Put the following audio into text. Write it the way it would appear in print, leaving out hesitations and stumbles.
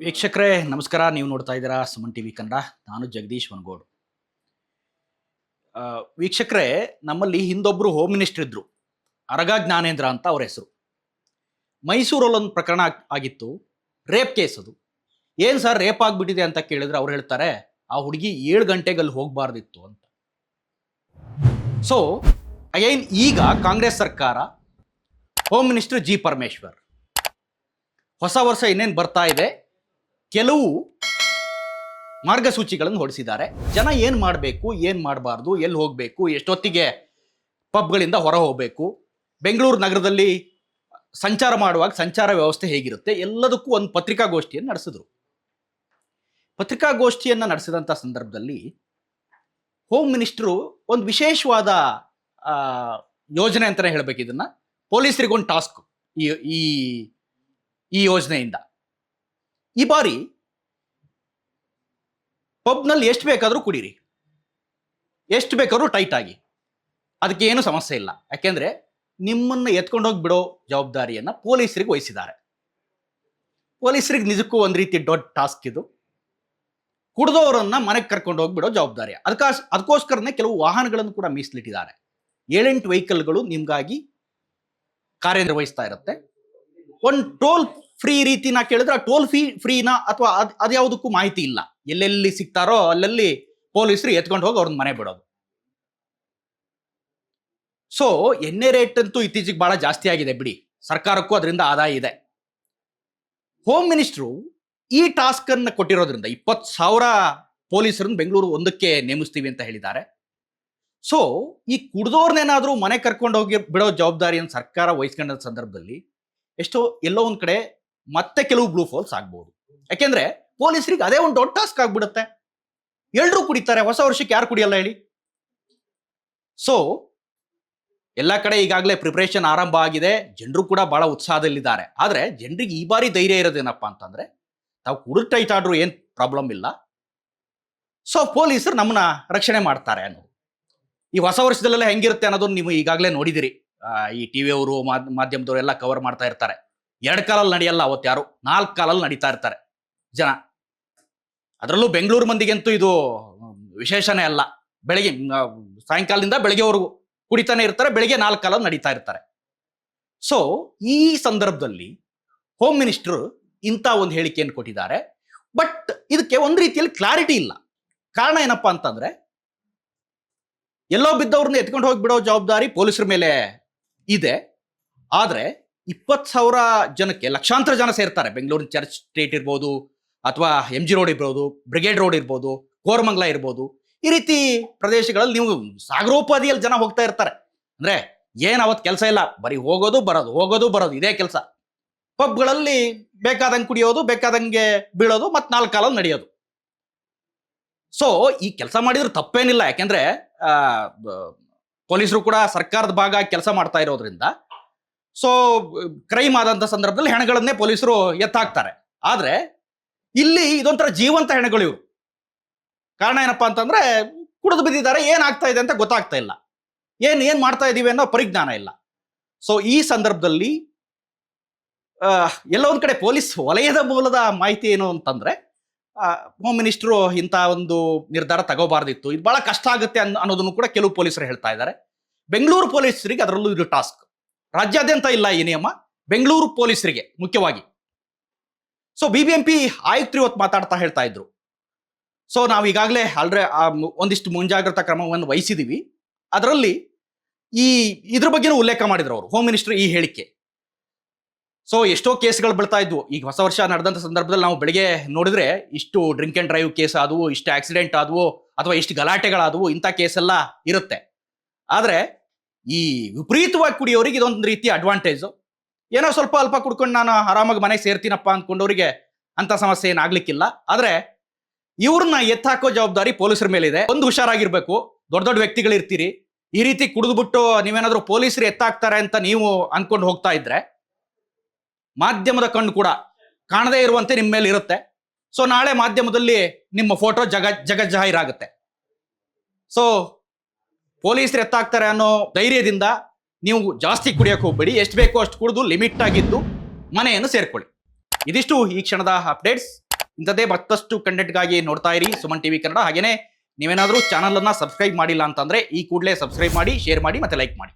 ವೀಕ್ಷಕರೇ ನಮಸ್ಕಾರ. ನೀವು ನೋಡ್ತಾ ಇದ್ದೀರಾ ಸುಮನ್ ಟಿವಿ ಕನ್ನಡ. ನಾನು ಜಗದೀಶ್ ವನಗೋಡು. ವೀಕ್ಷಕರೇ, ನಮ್ಮಲ್ಲಿ ಹಿಂದೊಬ್ಬರು ಹೋಮ್ ಮಿನಿಸ್ಟರ್ ಇದ್ರು, ಅರಗ ಜ್ಞಾನೇಂದ್ರ ಅಂತ ಅವ್ರ ಹೆಸರು. ಮೈಸೂರಲ್ಲಿ ಒಂದು ಪ್ರಕರಣ ಆಗಿತ್ತು, ರೇಪ್ ಕೇಸ್. ಅದು ಏನು ಸರ್ ರೇಪ್ ಆಗಿಬಿಟ್ಟಿದೆ ಅಂತ ಕೇಳಿದ್ರೆ ಅವ್ರು ಹೇಳ್ತಾರೆ, ಆ ಹುಡುಗಿ 7 ಗಂಟೆಗೆ ಅಲ್ಲಿ ಹೋಗಬಾರ್ದಿತ್ತು ಅಂತ. ಸೊ ಅಗೈನ್ ಈಗ ಕಾಂಗ್ರೆಸ್ ಸರ್ಕಾರ, ಹೋಮ್ ಮಿನಿಸ್ಟರ್ ಜಿ ಪರಮೇಶ್ವರ್, ಹೊಸ ವರ್ಷ ಇನ್ನೇನು ಬರ್ತಾ ಇದೆ, ಕೆಲವು ಮಾರ್ಗಸೂಚಿಗಳನ್ನು ಹೊರಡಿಸಿದ್ದಾರೆ. ಜನ ಏನು ಮಾಡಬೇಕು, ಏನು ಮಾಡಬಾರ್ದು, ಎಲ್ಲಿ ಹೋಗಬೇಕು, ಎಷ್ಟೊತ್ತಿಗೆ ಪಬ್ಗಳಿಂದ ಹೊರ ಹೋಗಬೇಕು, ಬೆಂಗಳೂರು ನಗರದಲ್ಲಿ ಸಂಚಾರ ಮಾಡುವಾಗ ಸಂಚಾರ ವ್ಯವಸ್ಥೆ ಹೇಗಿರುತ್ತೆ, ಎಲ್ಲದಕ್ಕೂ ಒಂದು ಪತ್ರಿಕಾಗೋಷ್ಠಿಯನ್ನು ನಡೆಸಿದ್ರು. ಪತ್ರಿಕಾಗೋಷ್ಠಿಯನ್ನು ನಡೆಸಿದಂಥ ಸಂದರ್ಭದಲ್ಲಿ ಹೋಮ್ ಮಿನಿಸ್ಟರು ಒಂದು ವಿಶೇಷವಾದ ಯೋಜನೆ ಅಂತಲೇ ಹೇಳಬೇಕು ಇದನ್ನು. ಪೊಲೀಸರಿಗೊಂದು ಟಾಸ್ಕ್ ಈ ಯೋಜನೆಯಿಂದ. ಈ ಬಾರಿ ಪಬ್ನಲ್ಲಿ ಎಷ್ಟು ಬೇಕಾದರೂ ಕುಡೀರಿ, ಎಷ್ಟು ಬೇಕಾದ್ರೂ ಟೈಟ್ ಆಗಿ, ಅದಕ್ಕೆ ಏನು ಸಮಸ್ಯೆ ಇಲ್ಲ. ಯಾಕೆಂದರೆ ನಿಮ್ಮನ್ನು ಎತ್ಕೊಂಡೋಗಿ ಬಿಡೋ ಜವಾಬ್ದಾರಿಯನ್ನು ಪೊಲೀಸರಿಗೆ ವಹಿಸಿದ್ದಾರೆ. ಪೊಲೀಸರಿಗೆ ನಿಜಕ್ಕೂ ಒಂದು ರೀತಿ ದೊಡ್ಡ ಟಾಸ್ಕ್ ಇದು. ಕುಡಿದವರನ್ನು ಮನೆಗೆ ಕರ್ಕೊಂಡು ಹೋಗಿ ಬಿಡೋ ಜವಾಬ್ದಾರಿ. ಅದಕ್ಕೋಸ್ಕರನೇ ಕೆಲವು ವಾಹನಗಳನ್ನು ಕೂಡ ಮೀಸಲಿಟ್ಟಿದ್ದಾರೆ. 7-8 ವೆಹಿಕಲ್ಗಳು ನಿಮಗಾಗಿ ಕಾರ್ಯನಿರ್ವಹಿಸ್ತಾ ಇರುತ್ತೆ. ಒಂದು ಟೋಲ್ ಫ್ರೀ ರೀತಿನ ಕೇಳಿದ್ರೆ ಆ ಟೋಲ್ ಫ್ರೀನಾ ಅಥವಾ ಅದ್ಯಾವುದಕ್ಕೂ ಮಾಹಿತಿ ಇಲ್ಲ. ಎಲ್ಲೆಲ್ಲಿ ಸಿಗ್ತಾರೋ ಅಲ್ಲಲ್ಲಿ ಪೊಲೀಸರು ಎತ್ಕೊಂಡು ಹೋಗಿ ಅವ್ರನ್ನ ಮನೆ ಬಿಡೋದು. ಸೊ ಎಣ್ಣೆ ರೇಟ್ ಅಂತೂ ಇತ್ತೀಚೆಗೆ ಬಹಳ ಜಾಸ್ತಿ ಆಗಿದೆ ಬಿಡಿ, ಸರ್ಕಾರಕ್ಕೂ ಅದರಿಂದ ಆದಾಯ ಇದೆ. ಹೋಮ್ ಮಿನಿಸ್ಟ್ರು ಈ ಟಾಸ್ಕ್ ಅನ್ನು ಕೊಟ್ಟಿರೋದ್ರಿಂದ 20,000 ಪೊಲೀಸರನ್ನು ಬೆಂಗಳೂರು ಒಂದಕ್ಕೆ ನೇಮಿಸ್ತೀವಿ ಅಂತ ಹೇಳಿದ್ದಾರೆ. ಸೊ ಈ ಕುಡ್ದೋರ್ನೇನಾದ್ರೂ ಮನೆ ಕರ್ಕೊಂಡು ಹೋಗಿ ಬಿಡೋ ಜವಾಬ್ದಾರಿಯನ್ನು ಸರ್ಕಾರ ವಹಿಸ್ಕೊಂಡ ಸಂದರ್ಭದಲ್ಲಿ ಎಲ್ಲೋ ಒಂದ್ ಕಡೆ ಮತ್ತೆ ಕೆಲವು ಬ್ಲೂ ಫಾಲ್ಸ್ ಆಗ್ಬಹುದು. ಯಾಕೆಂದ್ರೆ ಪೊಲೀಸರಿಗೆ ಅದೇ ಒಂದು ದೊಡ್ಡ ಟಾಸ್ಕ್ ಆಗ್ಬಿಡುತ್ತೆ. ಎಲ್ರೂ ಕುಡಿತಾರೆ, ಹೊಸ ವರ್ಷಕ್ಕೆ ಯಾರು ಕುಡಿಯಲ್ಲ ಹೇಳಿ? ಸೊ ಎಲ್ಲ ಕಡೆ ಈಗಾಗಲೇ ಪ್ರಿಪರೇಷನ್ ಆರಂಭ ಆಗಿದೆ, ಜನರು ಕೂಡ ಬಹಳ ಉತ್ಸಾಹದಲ್ಲಿದ್ದಾರೆ. ಆದ್ರೆ ಜನರಿಗೆ ಈ ಬಾರಿ ಧೈರ್ಯ ಇರೋದೇನಪ್ಪ ಅಂತಂದ್ರೆ, ತಾವು ಕುಡಿದು ಟೈಟ್ ಆದ್ರೂ ಏನ್ ಪ್ರಾಬ್ಲಮ್ ಇಲ್ಲ, ಸೊ ಪೊಲೀಸರು ನಮ್ಮನ್ನ ರಕ್ಷಣೆ ಮಾಡ್ತಾರೆ ಅನ್ನೋದು. ಈ ಹೊಸ ವರ್ಷದಲ್ಲೆಲ್ಲ ಹೆಂಗಿರುತ್ತೆ ಅನ್ನೋದನ್ನ ನೀವು ಈಗಾಗಲೇ ನೋಡಿದಿರಿ. ಈ ಟಿವಿ ಅವರು ಮಾಧ್ಯಮದವರು ಎಲ್ಲ ಕವರ್ ಮಾಡ್ತಾ ಇರ್ತಾರೆ. 2 ಕಾಲಲ್ಲಿ ನಡೆಯಲ್ಲ, ಅವತ್ತು ಯಾರು 4 ಕಾಲಲ್ಲಿ ನಡೀತಾ ಇರ್ತಾರೆ ಜನ. ಅದರಲ್ಲೂ ಬೆಂಗಳೂರು ಮಂದಿಗಂತೂ ಇದು ವಿಶೇಷನೇ ಅಲ್ಲ. ಬೆಳಗ್ಗೆ ಸಾಯಂಕಾಲದಿಂದ ಬೆಳಗ್ಗೆವರೆಗೂ ಕುಡಿತಾನೆ ಇರ್ತಾರೆ, ಬೆಳಗ್ಗೆ 4 ಕಾಲಲ್ಲಿ ನಡೀತಾ ಇರ್ತಾರೆ. ಸೊ ಈ ಸಂದರ್ಭದಲ್ಲಿ ಹೋಮ್ ಮಿನಿಸ್ಟರ್ ಇಂಥ ಒಂದು ಹೇಳಿಕೆಯನ್ನು ಕೊಟ್ಟಿದ್ದಾರೆ. ಬಟ್ ಇದಕ್ಕೆ ಒಂದು ರೀತಿಯಲ್ಲಿ ಕ್ಲಾರಿಟಿ ಇಲ್ಲ. ಕಾರಣ ಏನಪ್ಪಾ ಅಂತಂದ್ರೆ, ಎಲ್ಲೋ ಬಿದ್ದವ್ರನ್ನ ಎತ್ಕೊಂಡು ಹೋಗಿಬಿಡೋ ಜವಾಬ್ದಾರಿ ಪೊಲೀಸರ ಮೇಲೆ ಇದೆ. ಆದ್ರೆ 20,000 ಜನಕ್ಕೆ ಲಕ್ಷಾಂತರ ಜನ ಸೇರ್ತಾರೆ. ಬೆಂಗಳೂರಿನ ಚರ್ಚ್ ಸ್ಟ್ರೀಟ್ ಇರ್ಬೋದು, ಅಥವಾ MG ರೋಡ್ ಇರ್ಬೋದು, ಬ್ರಿಗೇಡ್ ರೋಡ್ ಇರ್ಬೋದು, ಕೋರಮಂಗಲ ಇರ್ಬೋದು, ಈ ರೀತಿ ಪ್ರದೇಶಗಳಲ್ಲಿ ನೀವು ಸಾಗರೋಪಾದಿಯಲ್ಲಿ ಜನ ಹೋಗ್ತಾ ಇರ್ತಾರೆ. ಅಂದ್ರೆ ಏನ್ ಅವತ್ತು ಕೆಲಸ ಇಲ್ಲ, ಬರೀ ಹೋಗೋದು ಬರೋದು ಇದೇ ಕೆಲಸ. ಪಬ್ಗಳಲ್ಲಿ ಬೇಕಾದಂಗೆ ಕುಡಿಯೋದು, ಬೇಕಾದಂಗೆ ಬೀಳೋದು, ಮತ್ತೆ 4 ಕಾಲಲ್ಲಿ ನಡೆಯೋದು. ಸೊ ಈ ಕೆಲಸ ಮಾಡಿದ್ರೆ ತಪ್ಪೇನಿಲ್ಲ. ಯಾಕೆಂದ್ರೆ ಪೊಲೀಸರು ಕೂಡ ಸರ್ಕಾರದ ಭಾಗ ಕೆಲಸ ಮಾಡ್ತಾ ಇರೋದ್ರಿಂದ ಸೊ ಕ್ರೈಮ್ ಆದಂತ ಸಂದರ್ಭದಲ್ಲಿ ಹೆಣಗಳನ್ನೇ ಪೊಲೀಸರು ಎತ್ತಾಕ್ತಾರೆ. ಆದ್ರೆ ಇಲ್ಲಿ ಇದೊಂಥರ ಜೀವಂತ ಹೆಣಗಳು ಇವರು. ಕಾರಣ ಏನಪ್ಪಾ ಅಂತಂದ್ರೆ, ಕುಡಿದು ಬಿದ್ದಿದ್ದಾರೆ, ಏನಾಗ್ತಾ ಇದೆ ಅಂತ ಗೊತ್ತಾಗ್ತಾ ಇಲ್ಲ, ಏನ್ ಮಾಡ್ತಾ ಇದೀವಿ ಅನ್ನೋ ಪರಿಜ್ಞಾನ ಇಲ್ಲ. ಸೊ ಈ ಸಂದರ್ಭದಲ್ಲಿ ಎಲ್ಲ ಒಂದ್ ಕಡೆ ಪೊಲೀಸ್ ವಲಯದ ಮೂಲದ ಮಾಹಿತಿ ಏನು ಅಂತಂದ್ರೆ, ಹೋಮ್ ಮಿನಿಸ್ಟ್ರು ಇಂಥ ಒಂದು ನಿರ್ಧಾರ ತಗೋಬಾರ್ದಿತ್ತು, ಇದು ಬಹಳ ಕಷ್ಟ ಆಗುತ್ತೆ ಅನ್ನೋದನ್ನು ಕೂಡ ಕೆಲವು ಪೊಲೀಸರು ಹೇಳ್ತಾ ಇದ್ದಾರೆ. ಬೆಂಗಳೂರು ಪೊಲೀಸರಿಗೆ ಅದರಲ್ಲೂ ಇದು ಟಾಸ್ಕ್. ರಾಜ್ಯಾದ್ಯಂತ ಇಲ್ಲ ಈ ನಿಯಮ, ಬೆಂಗಳೂರು ಪೊಲೀಸರಿಗೆ ಮುಖ್ಯವಾಗಿ. ಸೊ BBMP ಆಯುಕ್ತರು ಇವತ್ತು ಮಾತಾಡ್ತಾ ಹೇಳ್ತಾ ಇದ್ರು, ಸೊ ನಾವು ಈಗಾಗಲೇ ಒಂದಿಷ್ಟು ಮುಂಜಾಗ್ರತಾ ಕ್ರಮವನ್ನು ವಹಿಸಿದೀವಿ. ಅದರಲ್ಲಿ ಇದ್ರ ಬಗ್ಗೆನೂ ಉಲ್ಲೇಖ ಮಾಡಿದ್ರು ಅವರು, ಹೋಮ್ ಮಿನಿಸ್ಟರ್ ಈ ಹೇಳಿಕೆ. ಸೊ ಎಷ್ಟೋ ಕೇಸ್ಗಳು ಬೀಳ್ತಾ ಇದ್ವು. ಈಗ ಹೊಸ ವರ್ಷ ನಡೆದಂಥ ಸಂದರ್ಭದಲ್ಲಿ ನಾವು ಬೆಳಿಗ್ಗೆ ನೋಡಿದ್ರೆ ಇಷ್ಟು ಡ್ರಿಂಕ್ ಅಂಡ್ ಡ್ರೈವ್ ಕೇಸ್ ಆದವು, ಇಷ್ಟು ಆಕ್ಸಿಡೆಂಟ್ ಆದವು, ಅಥವಾ ಇಷ್ಟು ಗಲಾಟೆಗಳಾದವು, ಇಂಥ ಕೇಸೆಲ್ಲ ಇರುತ್ತೆ. ಆದ್ರೆ ಈ ವಿಪರೀತವಾಗಿ ಕುಡಿಯೋರಿಗೆ ಇದೊಂದು ರೀತಿ ಅಡ್ವಾಂಟೇಜ್. ಏನೋ ಸ್ವಲ್ಪ ಅಲ್ಪ ಕುಡ್ಕೊಂಡು ನಾನು ಆರಾಮಾಗಿ ಮನೆಗೆ ಸೇರ್ತೀನಪ್ಪ ಅಂದ್ಕೊಂಡವ್ರಿಗೆ ಅಂತ ಸಮಸ್ಯೆ ಏನಾಗ್ಲಿಕ್ಕಿಲ್ಲ. ಆದ್ರೆ ಇವ್ರನ್ನ ಎತ್ತಾಕೋ ಜವಾಬ್ದಾರಿ ಪೊಲೀಸರ ಮೇಲಿದೆ. ಒಂದು ಹುಷಾರಾಗಿರ್ಬೇಕು, ದೊಡ್ಡ ವ್ಯಕ್ತಿಗಳಿರ್ತೀರಿ, ಈ ರೀತಿ ಕುಡಿದ್ಬಿಟ್ಟು ನೀವೇನಾದ್ರೂ ಪೊಲೀಸರು ಎತ್ತಾಕ್ತಾರೆ ಅಂತ ನೀವು ಅನ್ಕೊಂಡು ಹೋಗ್ತಾ ಇದ್ರೆ, ಮಾಧ್ಯಮದ ಕಣ್ಣು ಕೂಡ ಕಾಣದೇ ಇರುವಂತೆ ನಿಮ್ಮ ಮೇಲೆ ಇರುತ್ತೆ. ಸೊ ನಾಳೆ ಮಾಧ್ಯಮದಲ್ಲಿ ನಿಮ್ಮ ಫೋಟೋ ಜಗಜ್ಜಾಹೀರಾಗುತ್ತೆ. ಸೊ ಪೊಲೀಸರು ಎತ್ತಾಕ್ತಾರೆ ಅನ್ನೋ ಧೈರ್ಯದಿಂದ ನೀವು ಜಾಸ್ತಿ ಕುಡಿಯೋಕೆ ಹೋಗ್ಬೇಡಿ. ಎಷ್ಟು ಬೇಕೋ ಅಷ್ಟು ಕುಡಿದು ಲಿಮಿಟ್ ಆಗಿದ್ದು ಮನೆಯನ್ನು ಸೇರ್ಕೊಳ್ಳಿ. ಇದಿಷ್ಟು ಈ ಕ್ಷಣದ ಅಪ್ಡೇಟ್ಸ್. ಇಂಥದ್ದೇ ಮತ್ತಷ್ಟು ಕಂಟೆಂಟ್ಗಾಗಿ ನೋಡ್ತಾ ಇರಿ ಸುಮನ್ ಟಿವಿ ಕನ್ನಡ. ಹಾಗೇನೆ ನೀವೇನಾದ್ರೂ ಚಾನಲ್ ಅನ್ನ ಸಬ್ಸ್ಕ್ರೈಬ್ ಮಾಡಿಲ್ಲ ಅಂತಂದ್ರೆ ಈ ಕೂಡಲೇ ಸಬ್ಸ್ಕ್ರೈಬ್ ಮಾಡಿ, ಶೇರ್ ಮಾಡಿ ಮತ್ತೆ ಲೈಕ್ ಮಾಡಿ.